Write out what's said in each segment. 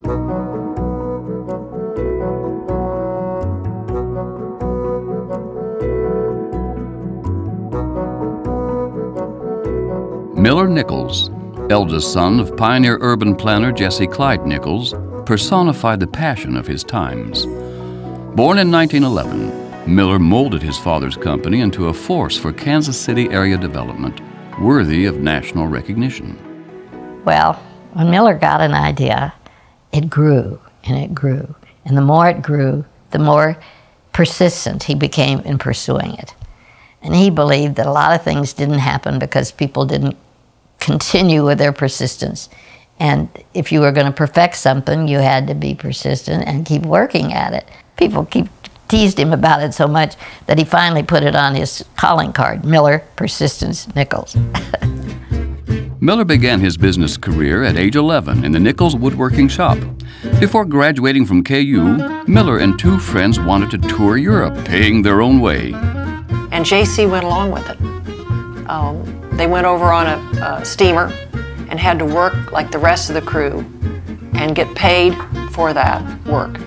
Miller Nichols, eldest son of pioneer urban planner Jesse Clyde Nichols, personified the passion of his times. Born in 1911, Miller molded his father's company into a force for Kansas City area development, worthy of national recognition. Well, when Miller got an idea, it grew and it grew. And the more it grew, the more persistent he became in pursuing it. And he believed that a lot of things didn't happen because people didn't continue with their persistence. And if you were going to perfect something, you had to be persistent and keep working at it. People teased him about it so much that he finally put it on his calling card, Miller Persistence Nichols. Miller began his business career at age 11 in the Nichols woodworking shop. Before graduating from KU, Miller and two friends wanted to tour Europe, paying their own way. And JC went along with it. They went over on a steamer and had to work like the rest of the crew and get paid for that work.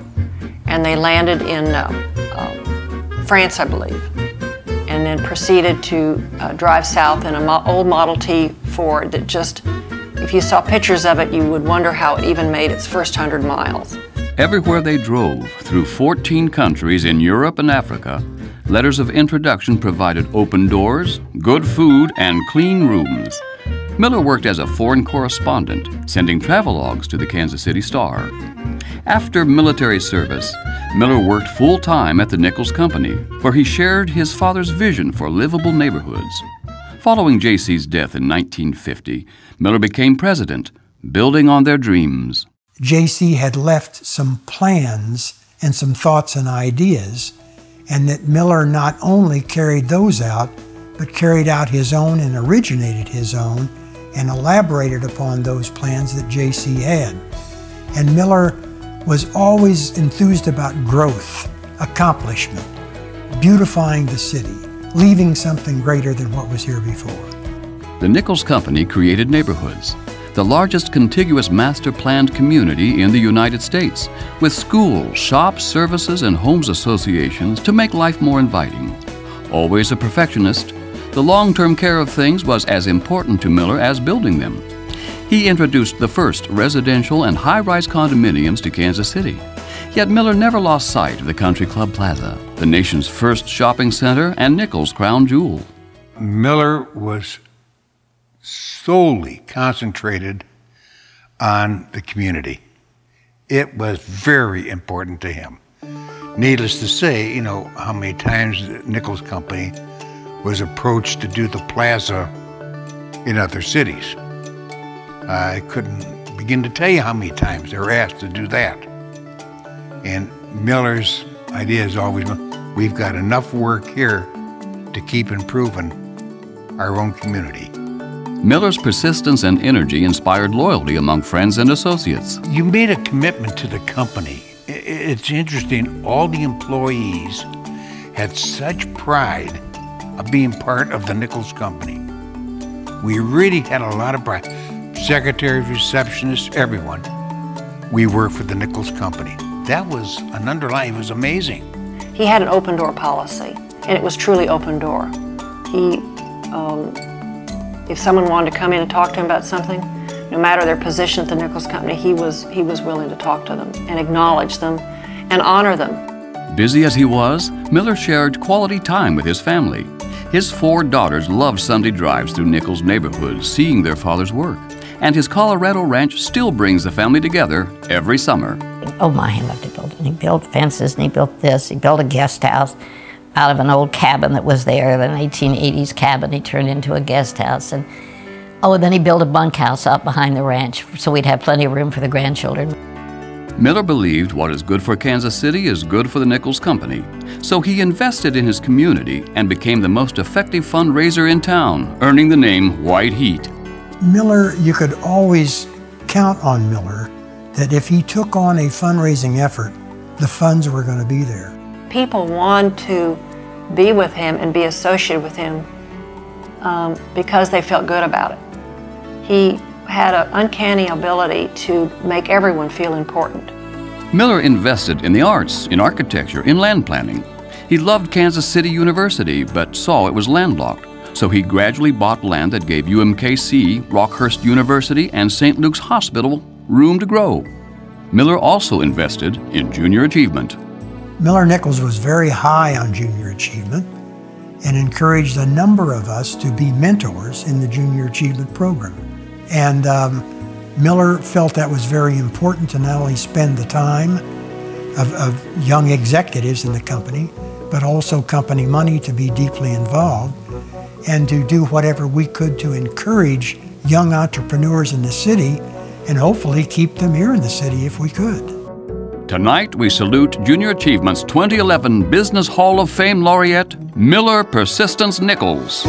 And they landed in France, I believe, and then proceeded to drive south in an old Model T Ford that just, if you saw pictures of it, you would wonder how it even made its first 100 miles. Everywhere they drove, through 14 countries in Europe and Africa, letters of introduction provided open doors, good food, and clean rooms. Miller worked as a foreign correspondent, sending travelogues to the Kansas City Star. After military service, Miller worked full-time at the Nichols Company, where he shared his father's vision for livable neighborhoods. Following JC's death in 1950, Miller became president, building on their dreams. JC had left some plans and some thoughts and ideas, and that Miller not only carried those out, but carried out his own and originated his own and elaborated upon those plans that JC had. And Miller was always enthused about growth, accomplishment, beautifying the city, leaving something greater than what was here before. The Nichols Company created neighborhoods, the largest contiguous master-planned community in the United States, with schools, shops, services, and homes associations to make life more inviting. Always a perfectionist, the long-term care of things was as important to Miller as building them. He introduced the first residential and high-rise condominiums to Kansas City. Yet Miller never lost sight of the Country Club Plaza, the nation's first shopping center and Nichols' crown jewel. Miller was solely concentrated on the community. It was very important to him. Needless to say, you know, how many times the Nichols Company was approached to do the plaza in other cities. I couldn't begin to tell you how many times they were asked to do that. And Miller's idea has always been, we've got enough work here to keep improving our own community. Miller's persistence and energy inspired loyalty among friends and associates. You made a commitment to the company. It's interesting, all the employees had such pride of being part of the Nichols Company. We really had a lot of pride. Secretaries, receptionists, everyone. We worked for the Nichols Company. That was an underlying, it was amazing. He had an open door policy, and it was truly open door. He, if someone wanted to come in and talk to him about something, no matter their position at the Nichols Company, he was willing to talk to them and acknowledge them and honor them. Busy as he was, Miller shared quality time with his family. His 4 daughters loved Sunday drives through Nichols' neighborhood, seeing their father's work. And his Colorado ranch still brings the family together every summer. Oh my, he loved to build. And he built fences and he built this. He built a guest house out of an old cabin that was there, an 1880s cabin he turned into a guest house. And oh, then he built a bunkhouse out behind the ranch so we'd have plenty of room for the grandchildren. Miller believed what is good for Kansas City is good for the Nichols Company. So he invested in his community and became the most effective fundraiser in town, earning the name White Heat. Miller, you could always count on Miller that if he took on a fundraising effort, the funds were going to be there. People want to be with him and be associated with him because they felt good about it. He had an uncanny ability to make everyone feel important. Miller invested in the arts, in architecture, in land planning. He loved Kansas City University, but saw it was landlocked. So he gradually bought land that gave UMKC, Rockhurst University, and St. Luke's Hospital room to grow. Miller also invested in junior achievement. Miller Nichols was very high on junior achievement and encouraged a number of us to be mentors in the junior achievement program. And Miller felt that was very important to not only spend the time of young executives in the company, but also company money to be deeply involved and to do whatever we could to encourage young entrepreneurs in the city and hopefully keep them here in the city if we could. Tonight, we salute Junior Achievement's 2011 Business Hall of Fame laureate, Miller Persistence Nichols.